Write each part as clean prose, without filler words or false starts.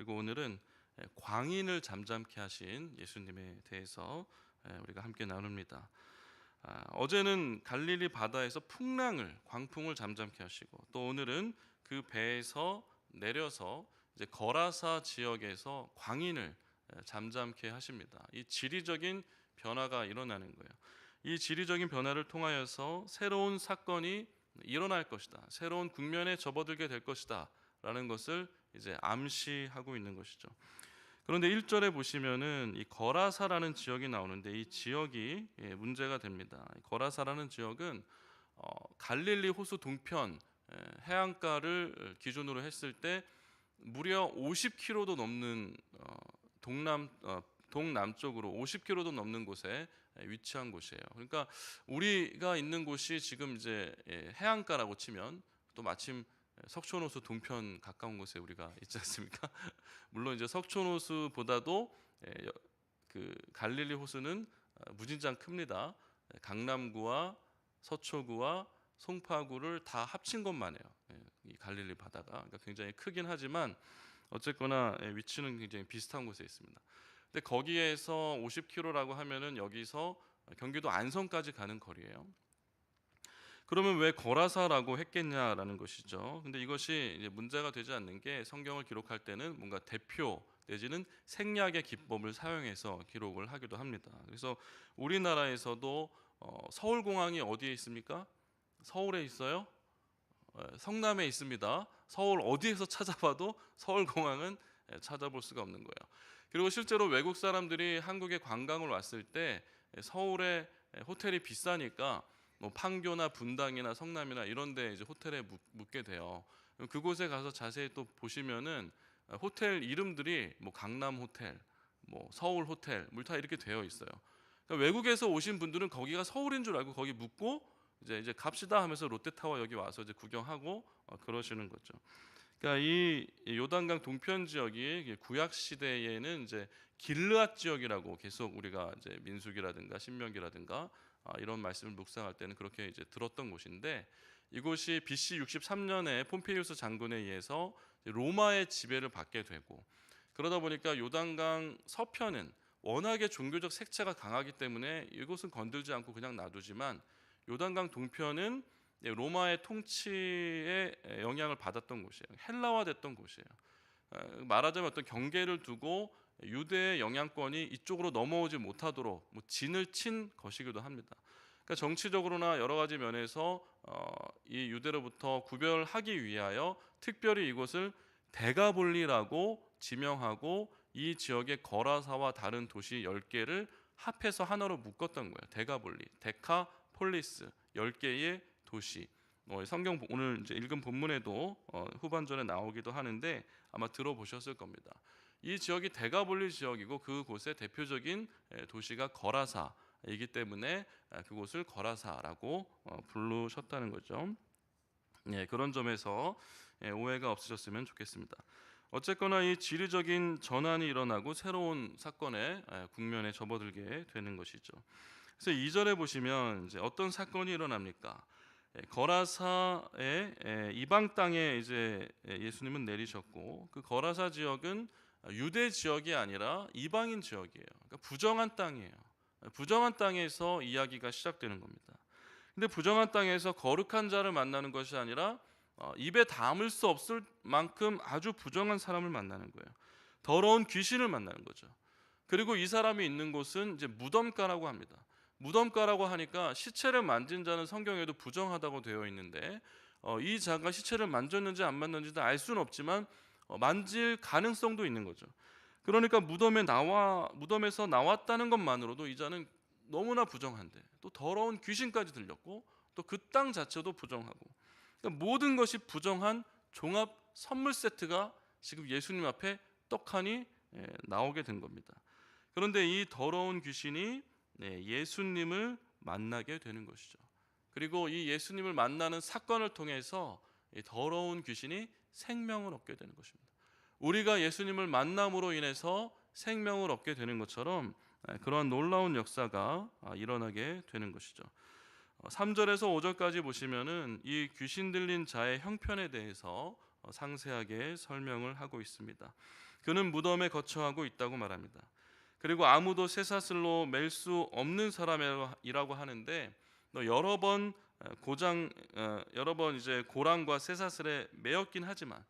그리고 오늘은 광인을 잠잠케 하신 예수님에 대해서 우리가 함께 나눕니다. 어제는 갈릴리 바다에서 광풍을 잠잠케 하시고, 또 오늘은 그 배에서 내려서 이제 거라사 지역에서 광인을 잠잠케 하십니다. 이 지리적인 변화가 일어나는 거예요. 이 지리적인 변화를 통하여서 새로운 사건이 일어날 것이다, 새로운 국면에 접어들게 될 것이다 라는 것을 이제 암시하고 있는 것이죠. 그런데 1절에 보시면은 이 거라사라는 지역이 나오는데, 이 지역이 문제가 됩니다. 거라사라는 지역은 갈릴리 호수 동편 해안가를 기준으로 했을 때 무려 50km도 넘는 동남쪽으로 50km도 넘는 곳에 위치한 곳이에요. 그러니까 우리가 있는 곳이 지금 이제 해안가라고 치면, 또 마침 석촌호수 동편 가까운 곳에 우리가 있지 않습니까? 물론 이제 석촌호수보다도 그 갈릴리 호수는 무진장 큽니다. 강남구와 서초구와 송파구를 다 합친 것만 해요. 이 갈릴리 바다가. 그러니까 굉장히 크긴 하지만 어쨌거나 위치는 굉장히 비슷한 곳에 있습니다. 근데 거기에서 50km라고 하면은 여기서 경기도 안성까지 가는 거리예요. 그러면 왜 거라사라고 했겠냐라는 것이죠. 근데 이것이 이제 문제가 되지 않는 게, 성경을 기록할 때는 뭔가 대표 내지는 생략의 기법을 사용해서 기록을 하기도 합니다. 그래서 우리나라에서도 서울공항이 어디에 있습니까? 서울에 있어요? 성남에 있습니다. 서울 어디에서 찾아봐도 서울공항은 찾아볼 수가 없는 거예요. 그리고 실제로 외국 사람들이 한국에 관광을 왔을 때 서울에 호텔이 비싸니까 뭐 판교나 분당이나 성남이나 이런 데 이제 호텔에 묵게 돼요. 그곳에 가서 자세히 또 보시면은 호텔 이름들이 뭐 강남 호텔, 뭐 서울 호텔, 뭐 다 이렇게 되어 있어요. 그러니까 외국에서 오신 분들은 거기가 서울인 줄 알고 거기 묵고 이제 갑시다 하면서 롯데타워 여기 와서 이제 구경하고 그러시는 거죠. 그러니까 이 요단강 동편 지역이 구약 시대에는 이제 길르앗 지역이라고 계속 우리가 이제 민수기라든가 신명기라든가 이런 말씀을 묵상할 때는 그렇게 이제 들었던 곳인데, 이곳이 BC 63년에 폼페이우스 장군에 의해서 로마의 지배를 받게 되고, 그러다 보니까 요단강 서편은 워낙에 종교적 색채가 강하기 때문에 이곳은 건들지 않고 그냥 놔두지만, 요단강 동편은 로마의 통치에 영향을 받았던 곳이에요. 헬라화됐던 곳이에요. 말하자면 어떤 경계를 두고 유대의 영향권이 이쪽으로 넘어오지 못하도록 진을 친 것이기도 합니다. 그러니까 정치적으로나 여러 가지 면에서 이 유대로부터 구별하기 위하여 특별히 이곳을 데가볼리라고 지명하고, 이 지역의 거라사와 다른 도시 10개를 합해서 하나로 묶었던 거예요. 데가볼리, 데카폴리스, 10개의 도시. 성경 오늘 이제 읽은 본문에도 후반전에 나오기도 하는데 아마 들어보셨을 겁니다. 이 지역이 데가볼리 지역이고, 그곳의 대표적인 도시가 거라사이기 때문에 그곳을 거라사라고 부르셨다는 거죠. 그런 점에서 오해가 없으셨으면 좋겠습니다. 어쨌거나 이 지리적인 전환이 일어나고 새로운 사건의 국면에 접어들게 되는 것이죠. 그래서 2절에 보시면 이제 어떤 사건이 일어납니까? 거라사의 이방 땅에 이제 예수님은 내리셨고, 그 거라사 지역은 유대 지역이 아니라 이방인 지역이에요. 그러니까 부정한 땅이에요. 부정한 땅에서 이야기가 시작되는 겁니다. 근데 부정한 땅에서 거룩한 자를 만나는 것이 아니라 입에 담을 수 없을 만큼 아주 부정한 사람을 만나는 거예요. 더러운 귀신을 만나는 거죠. 그리고 이 사람이 있는 곳은 이제 무덤가라고 합니다. 무덤가라고 하니까 시체를 만진 자는 성경에도 부정하다고 되어 있는데, 이 자가 시체를 만졌는지 안 만졌는지도 알 수는 없지만 만질 가능성도 있는 거죠. 그러니까 무덤에서 나왔다는 것만으로도 이 자는 너무나 부정한데, 또 더러운 귀신까지 들렸고, 또 그 땅 자체도 부정하고, 그러니까 모든 것이 부정한 종합 선물 세트가 지금 예수님 앞에 떡하니 나오게 된 겁니다. 그런데 이 더러운 귀신이 예수님을 만나게 되는 것이죠. 그리고 이 예수님을 만나는 사건을 통해서 이 더러운 귀신이 생명을 얻게 되는 것입니다. 우리가 예수님을 만남으로 인해서 생명을 얻게 되는 것처럼 그러한 놀라운 역사가 일어나게 되는 것이죠. 3절에서 5절까지 보시면은 이 귀신 들린 자의 형편에 대해서 상세하게 설명을 하고 있습니다. 그는 무덤에 거처하고 있다고 말합니다. 그리고 아무도 쇠사슬로 맬 수 없는 사람이라고 하는데 여러 번 이제 고랑과 쇠사슬에 매였긴 하지만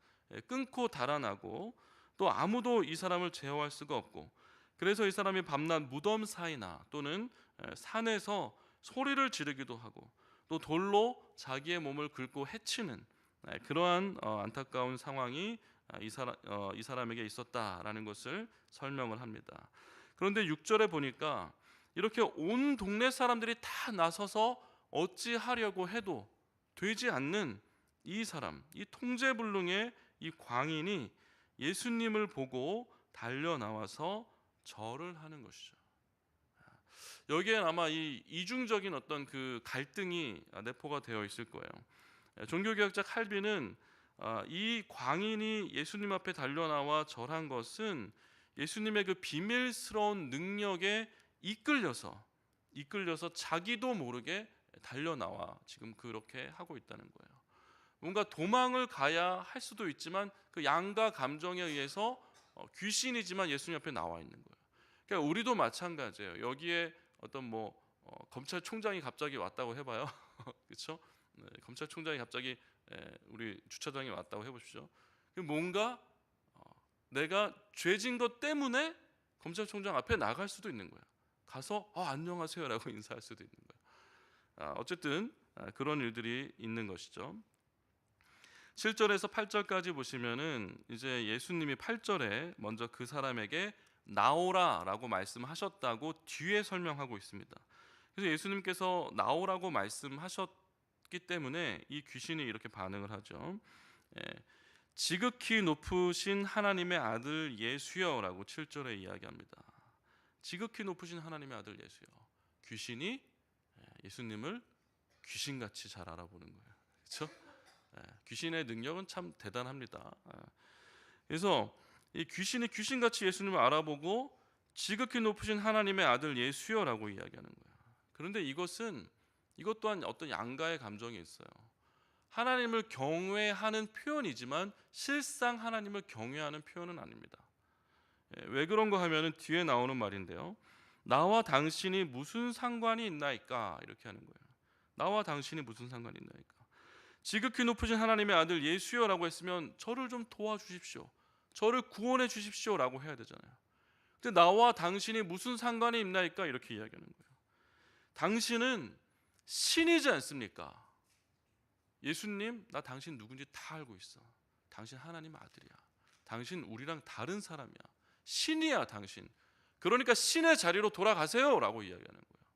끊고 달아나고 또 아무도 이 사람을 제어할 수가 없고, 그래서 이 사람이 밤낮 무덤 사이나 또는 산에서 소리를 지르기도 하고 또 돌로 자기의 몸을 긁고 해치는 그러한 안타까운 상황이 이 사람에게 있었다라는 것을 설명을 합니다. 그런데 6절에 보니까 이렇게 온 동네 사람들이 다 나서서 어찌하려고 해도 되지 않는 이 사람, 이 통제불능의 이 광인이 예수님을 보고 달려 나와서 절을 하는 것이죠. 여기에 아마 이 이중적인 어떤 그 갈등이 내포가 되어 있을 거예요. 종교개혁자 칼빈은 이 광인이 예수님 앞에 달려 나와 절한 것은 예수님의 그 비밀스러운 능력에 이끌려서 자기도 모르게 달려 나와 지금 그렇게 하고 있다는 거예요. 뭔가 도망을 가야 할 수도 있지만 그 양가 감정에 의해서 귀신이지만 예수님 앞에 나와 있는 거예요. 그러니까 우리도 마찬가지예요. 여기에 어떤 검찰총장이 갑자기 왔다고 해봐요. 그렇죠? 네, 검찰총장이 갑자기 우리 주차장에 왔다고 해보십시오. 뭔가 내가 죄진 것 때문에 검찰총장 앞에 나갈 수도 있는 거예요. 가서 안녕하세요라고 인사할 수도 있는 거예요. 어쨌든 그런 일들이 있는 것이죠. 7절에서 8절까지 보시면은 이제 예수님이 8절에 먼저 그 사람에게 나오라라고 말씀하셨다고 뒤에 설명하고 있습니다. 그래서 예수님께서 나오라고 말씀하셨기 때문에 이 귀신이 이렇게 반응을 하죠. 지극히 높으신 하나님의 아들 예수여라고 7절에 이야기합니다. 지극히 높으신 하나님의 아들 예수여. 귀신이 예수님을 귀신같이 잘 알아보는 거예요. 그렇죠? 귀신의 능력은 참 대단합니다. 그래서 이 귀신이 귀신같이 예수님을 알아보고 지극히 높으신 하나님의 아들 예수여라고 이야기하는 거예요. 그런데 이것 또한 어떤 양가의 감정이 있어요. 하나님을 경외하는 표현이지만 실상 하나님을 경외하는 표현은 아닙니다. 왜 그런가 하면은 뒤에 나오는 말인데요. 나와 당신이 무슨 상관이 있나이까 이렇게 하는 거예요. 나와 당신이 무슨 상관이 있나이까. 지극히 높으신 하나님의 아들 예수여라고 했으면 저를 좀 도와주십시오, 저를 구원해 주십시오라고 해야 되잖아요. 근데 나와 당신이 무슨 상관이 있나이까 이렇게 이야기하는 거예요. 당신은 신이지 않습니까? 예수님, 나 당신 누군지 다 알고 있어. 당신 하나님 아들이야. 당신 우리랑 다른 사람이야. 신이야 당신. 그러니까 신의 자리로 돌아가세요 라고 이야기하는 거예요.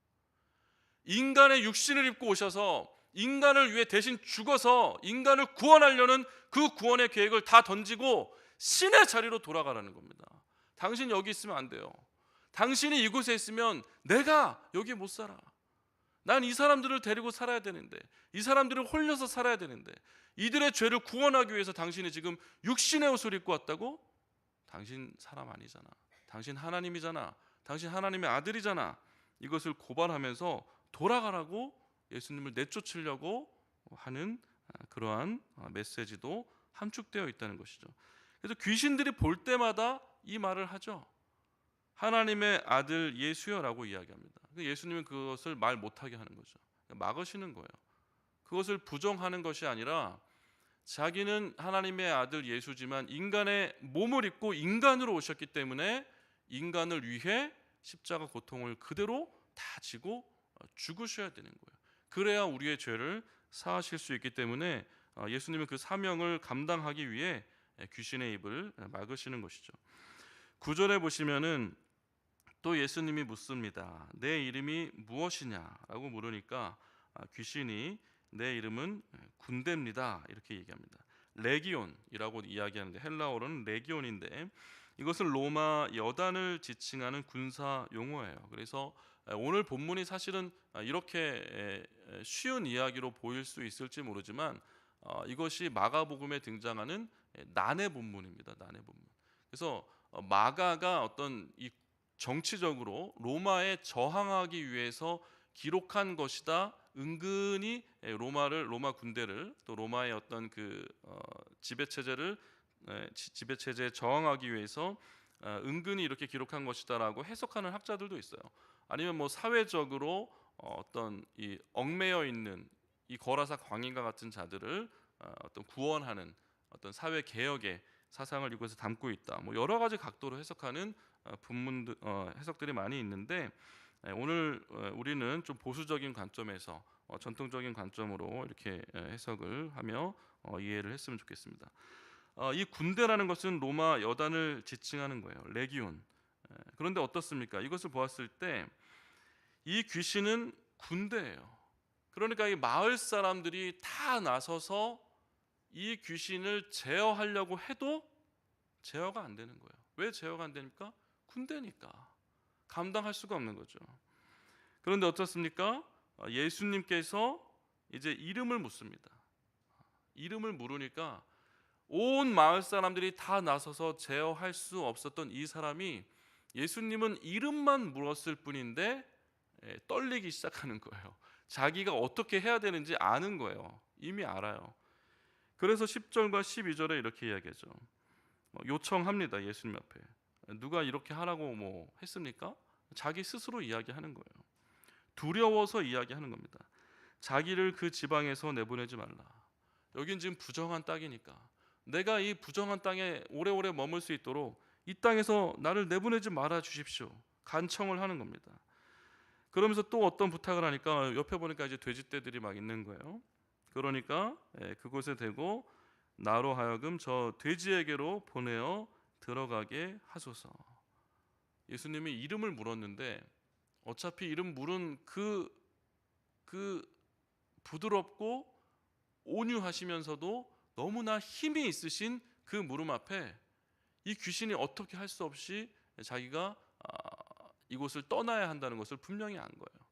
인간의 육신을 입고 오셔서 인간을 위해 대신 죽어서 인간을 구원하려는 그 구원의 계획을 다 던지고 신의 자리로 돌아가라는 겁니다. 당신 여기 있으면 안 돼요. 당신이 이곳에 있으면 내가 여기 못 살아. 난 이 사람들을 데리고 살아야 되는데, 이 사람들을 홀려서 살아야 되는데, 이들의 죄를 구원하기 위해서 당신이 지금 육신의 옷을 입고 왔다고? 당신 사람 아니잖아. 당신 하나님이잖아. 당신 하나님의 아들이잖아. 이것을 고발하면서 돌아가라고 예수님을 내쫓으려고 하는 그러한 메시지도 함축되어 있다는 것이죠. 그래서 귀신들이 볼 때마다 이 말을 하죠. 하나님의 아들 예수여라고 이야기합니다. 예수님은 그것을 말 못하게 하는 거죠. 막으시는 거예요. 그것을 부정하는 것이 아니라 자기는 하나님의 아들 예수지만 인간의 몸을 입고 인간으로 오셨기 때문에 인간을 위해 십자가 고통을 그대로 다 지고 죽으셔야 되는 거예요. 그래야 우리의 죄를 사하실 수 있기 때문에 예수님은 그 사명을 감당하기 위해 귀신의 입을 막으시는 것이죠. 9절에 보시면은 또 예수님이 묻습니다. 내 이름이 무엇이냐라고 물으니까 귀신이 내 이름은 군대입니다 이렇게 얘기합니다. 레기온이라고 이야기하는데 헬라어로는 레기온인데 이것은 로마 여단을 지칭하는 군사 용어예요. 그래서 오늘 본문이 사실은 이렇게 쉬운 이야기로 보일 수 있을지 모르지만 이것이 마가복음에 등장하는 난해 본문입니다. 난해 본문. 그래서 마가가 어떤 이 정치적으로 로마에 저항하기 위해서 기록한 것이다. 은근히 로마 군대를 또 로마의 어떤 그 지배 체제를 지배 체제에 저항하기 위해서 은근히 이렇게 기록한 것이다라고 해석하는 학자들도 있어요. 아니면 뭐 사회적으로 어떤 이 얽매여 있는 이 거라사 광인과 같은 자들을 어떤 구원하는 어떤 사회 개혁의 사상을 이곳에 담고 있다. 뭐 여러 가지 각도로 해석하는 분문들 해석들이 많이 있는데 오늘 우리는 좀 보수적인 관점에서 전통적인 관점으로 이렇게 해석을 하며 이해를 했으면 좋겠습니다. 이 군대라는 것은 로마 여단을 지칭하는 거예요. 레기온. 그런데 어떻습니까? 이것을 보았을 때 이 귀신은 군대예요. 그러니까 이 마을 사람들이 다 나서서 이 귀신을 제어하려고 해도 제어가 안 되는 거예요. 왜 제어가 안 됩니까? 군대니까 감당할 수가 없는 거죠. 그런데 어떻습니까? 예수님께서 이제 이름을 묻습니다. 이름을 물으니까 온 마을 사람들이 다 나서서 제어할 수 없었던 이 사람이 예수님은 이름만 물었을 뿐인데 떨리기 시작하는 거예요. 자기가 어떻게 해야 되는지 아는 거예요. 이미 알아요. 그래서 10절과 12절에 이렇게 이야기하죠. 요청합니다. 예수님 앞에. 누가 이렇게 하라고 뭐 했습니까? 자기 스스로 이야기하는 거예요. 두려워서 이야기하는 겁니다. 자기를 그 지방에서 내보내지 말라. 여긴 지금 부정한 땅이니까 내가 이 부정한 땅에 오래오래 머물 수 있도록 이 땅에서 나를 내보내지 말아 주십시오. 간청을 하는 겁니다. 그러면서 또 어떤 부탁을 하니까 옆에 보니까 이제 돼지떼들이 막 있는 거예요. 그러니까 그곳에 대고 나로 하여금 저 돼지에게로 보내어 들어가게 하소서. 예수님이 이름을 물었는데 어차피 이름 물은 그 부드럽고 온유하시면서도 너무나 힘이 있으신 그 물음 앞에 이 귀신이 어떻게 할 수 없이 자기가 이곳을 떠나야 한다는 것을 분명히 안 거예요.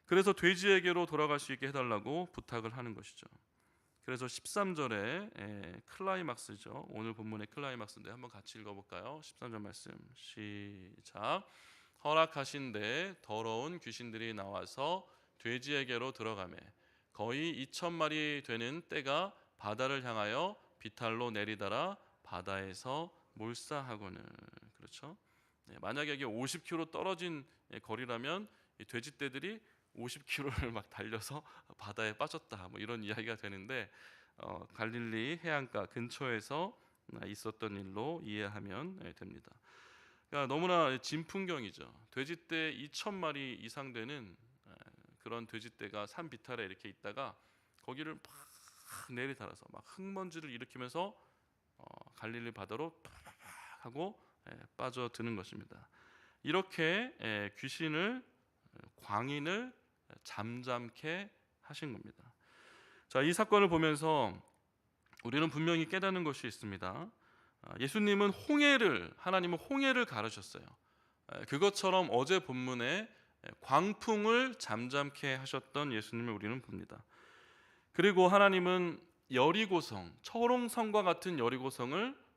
그래서 돼지에게로 돌아갈 수 있게 해달라고 부탁을 하는 것이죠. 그래서 13절에 클라이막스죠. 오늘 본문의 클라이막스인데 한번 같이 읽어볼까요? 13절 말씀 시작. 허락하신데 더러운 귀신들이 나와서 돼지에게로 들어가매 거의 2,000마리 되는 떼가 바다를 향하여 비탈로 내리다라 바다에서 몰사하고는. 그렇죠? 만약에 이게 50km 떨어진 거리라면 이 돼지떼들이 50km를 막 달려서 바다에 빠졌다 뭐 이런 이야기가 되는데 갈릴리 해안가 근처에서 있었던 일로 이해하면 됩니다. 그러니까 너무나 진풍경이죠. 돼지떼 2,000마리 이상 되는 그런 돼지떼가 산 비탈에 이렇게 있다가 거기를 막 내리달아서 막 흙먼지를 일으키면서 갈릴리 바다로 팍 하고 빠져드는 것입니다. 이렇게 귀신을 광인을 잠잠케 하신 겁니다. 자, 이 사건을 보면서 우리는 분명히 깨닫는 것이 있습니다. 예수님은 하나님은 홍해를 가르셨어요. 그것처럼 어제 본문에 광풍을 잠잠케 하셨던 예수님을 우리는 봅니다. 그리고 하나님은 여리고성, 철옹성과 같은 여리고성을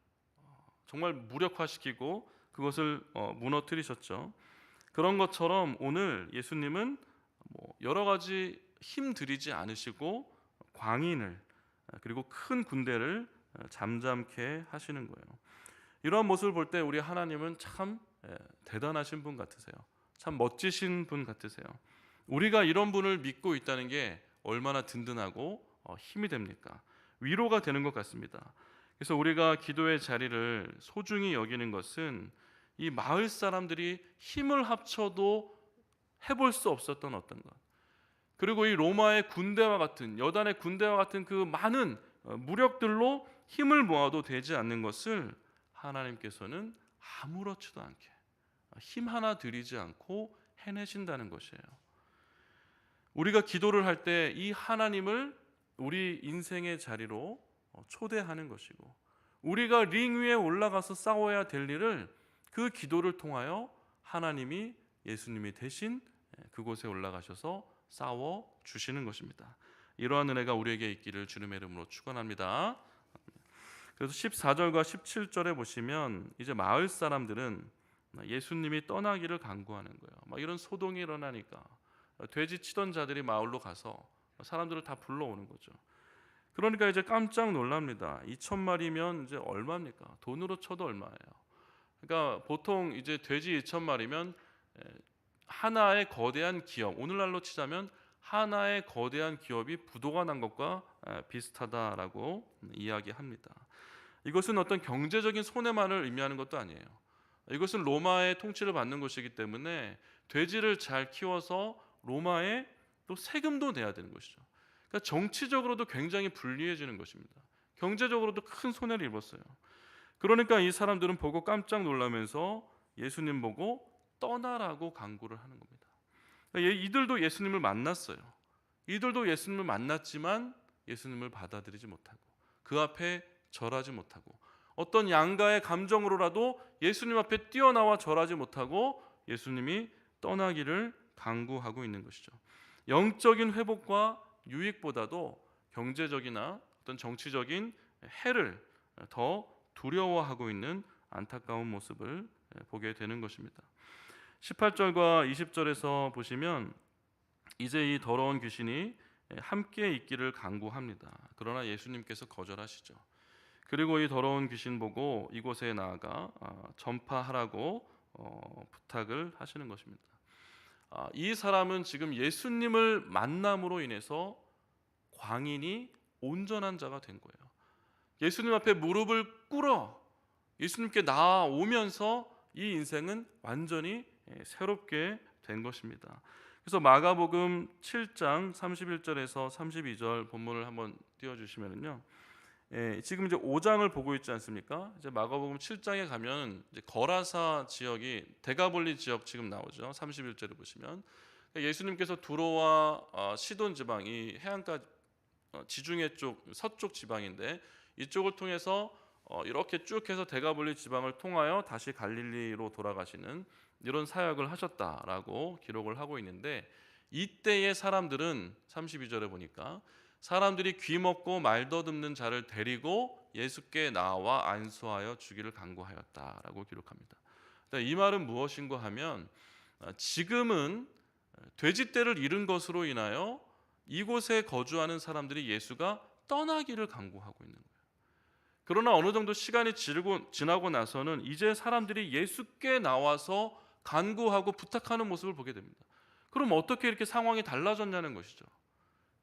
정말 무력화시키고 그것을 무너뜨리셨죠. 그런 것처럼 오늘 예수님은 여러 가지 힘 들이지 않으시고 광인을 그리고 큰 군대를 잠잠케 하시는 거예요. 이러한 모습을 볼 때 우리 하나님은 참 대단하신 분 같으세요. 참 멋지신 분 같으세요. 우리가 이런 분을 믿고 있다는 게 얼마나 든든하고 힘이 됩니까? 위로가 되는 것 같습니다. 그래서 우리가 기도의 자리를 소중히 여기는 것은 이 마을 사람들이 힘을 합쳐도 해볼 수 없었던 어떤 것, 그리고 이 로마의 군대와 같은 여단의 군대와 같은 그 많은 무력들로 힘을 모아도 되지 않는 것을 하나님께서는 아무렇지도 않게 힘 하나 들이지 않고 해내신다는 것이에요. 우리가 기도를 할 때 이 하나님을 우리 인생의 자리로 초대하는 것이고, 우리가 링 위에 올라가서 싸워야 될 일을 그 기도를 통하여 하나님이 예수님이 대신 그곳에 올라가셔서 싸워 주시는 것입니다. 이러한 은혜가 우리에게 있기를 주님의 이름으로 축원합니다. 그래서 14절과 17절에 보시면 이제 마을 사람들은 예수님이 떠나기를 간구하는 거예요. 막 이런 소동이 일어나니까 돼지 치던 자들이 마을로 가서 사람들을 다 불러오는 거죠. 그러니까 이제 깜짝 놀랍니다. 2,000마리면 이제 얼마입니까? 돈으로 쳐도 얼마예요? 그러니까 보통 이제 돼지 2,000마리면 하나의 거대한 기업, 오늘날로 치자면 하나의 거대한 기업이 부도가 난 것과 비슷하다라고 이야기합니다. 이것은 어떤 경제적인 손해만을 의미하는 것도 아니에요. 이것은 로마의 통치를 받는 곳이기 때문에 돼지를 잘 키워서 로마에 또 세금도 내야 되는 것이죠. 그러니까 정치적으로도 굉장히 불리해지는 것입니다. 경제적으로도 큰 손해를 입었어요. 그러니까 이 사람들은 보고 깜짝 놀라면서 예수님 보고 떠나라고 강구를 하는 겁니다. 그러니까 이들도 예수님을 만났어요. 이들도 예수님을 만났지만 예수님을 받아들이지 못하고 그 앞에 절하지 못하고 어떤 양가의 감정으로라도 예수님 앞에 뛰어나와 절하지 못하고 예수님이 떠나기를 강구하고 있는 것이죠. 영적인 회복과 유익보다도 경제적이나 어떤 정치적인 해를 더 두려워하고 있는 안타까운 모습을 보게 되는 것입니다. 18절과 20절에서 보시면 이제 이 더러운 귀신이 함께 있기를 강구합니다. 그러나 예수님께서 거절하시죠. 그리고 이 더러운 귀신 보고 이곳에 나아가 전파하라고 부탁을 하시는 것입니다. 이 사람은 지금 예수님을 만남으로 인해서 광인이 온전한 자가 된 거예요. 예수님 앞에 무릎을 꿇어 예수님께 나아오면서 이 인생은 완전히 새롭게 된 것입니다. 그래서 마가복음 7장 31절에서 32절 본문을 한번 띄워주시면요. 지금 이제 5장을 보고 있지 않습니까? 이제 마가복음 7장에 가면 이제 거라사 지역이 데가볼리 지역 지금 나오죠. 31절을 보시면 예수님께서 두로와 시돈 지방 이 해안가 지중해 쪽 서쪽 지방인데 이쪽을 통해서 이렇게 쭉 해서 데가볼리 지방을 통하여 다시 갈릴리로 돌아가시는 이런 사역을 하셨다라고 기록을 하고 있는데 이때의 사람들은 32절에 보니까 사람들이 귀 먹고 말 더듬는 자를 데리고 예수께 나와 안수하여 주기를 간구하였다라고 기록합니다. 이 말은 무엇인가 하면 지금은 돼지떼를 잃은 것으로 인하여 이곳에 거주하는 사람들이 예수가 떠나기를 간구하고 있는 거예요. 그러나 어느 정도 시간이 지나고 나서는 이제 사람들이 예수께 나와서 간구하고 부탁하는 모습을 보게 됩니다. 그럼 어떻게 이렇게 상황이 달라졌냐는 것이죠.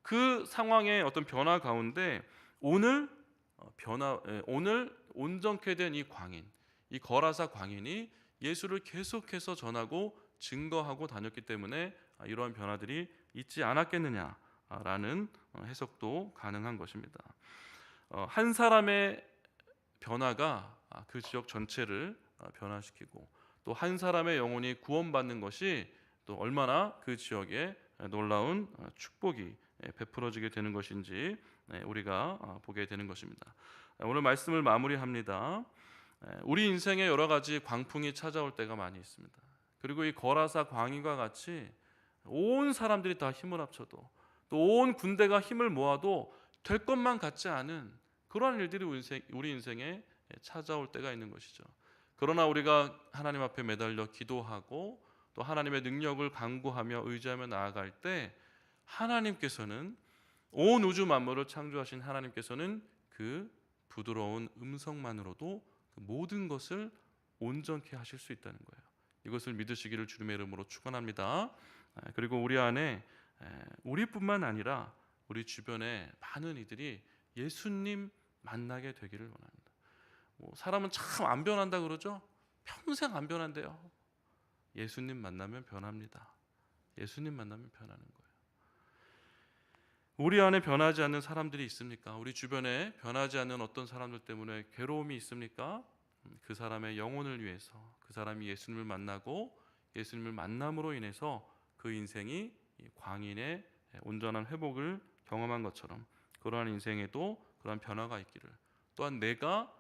그 상황의 어떤 변화 가운데 오늘 온전케 된 이 광인, 이 거라사 광인이 예수를 계속해서 전하고 증거하고 다녔기 때문에 이러한 변화들이 있지 않았겠느냐라는 해석도 가능한 것입니다. 한 사람의 변화가 그 지역 전체를 변화시키고 또 한 사람의 영혼이 구원받는 것이 또 얼마나 그 지역에 놀라운 축복이 베풀어지게 되는 것인지 우리가 보게 되는 것입니다. 오늘 말씀을 마무리합니다. 우리 인생에 여러 가지 광풍이 찾아올 때가 많이 있습니다. 그리고 이 거라사 광인과 같이 온 사람들이 다 힘을 합쳐도 또 온 군대가 힘을 모아도 될 것만 같지 않은 그러한 일들이 우리 인생에 찾아올 때가 있는 것이죠. 그러나 우리가 하나님 앞에 매달려 기도하고 또 하나님의 능력을 간구하며 의지하며 나아갈 때 하나님께서는 온 우주 만물을 창조하신 하나님께서는 그 부드러운 음성만으로도 그 모든 것을 온전케 하실 수 있다는 거예요. 이것을 믿으시기를 주님의 이름으로 축원합니다. 그리고 우리 안에 우리뿐만 아니라 우리 주변에 많은 이들이 예수님 만나게 되기를 원합니다. 사람은 참 안 변한다 그러죠? 평생 안 변한대요. 예수님 만나면 변합니다. 예수님 만나면 변하는 거예요. 우리 안에 변하지 않는 사람들이 있습니까? 우리 주변에 변하지 않는 어떤 사람들 때문에 괴로움이 있습니까? 그 사람의 영혼을 위해서 그 사람이 예수님을 만나고 예수님을 만남으로 인해서 그 인생이 광인의 온전한 회복을 경험한 것처럼 그러한 인생에도 그러한 변화가 있기를, 또한 내가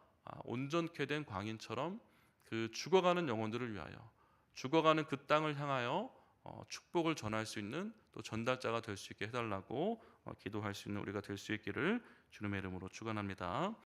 온전케 된 광인처럼 그 죽어가는 영혼들을 위하여 죽어가는 그 땅을 향하여 축복을 전할 수 있는 또 전달자가 될 수 있게 해달라고 기도할 수 있는 우리가 될 수 있기를 주님의 이름으로 축원합니다.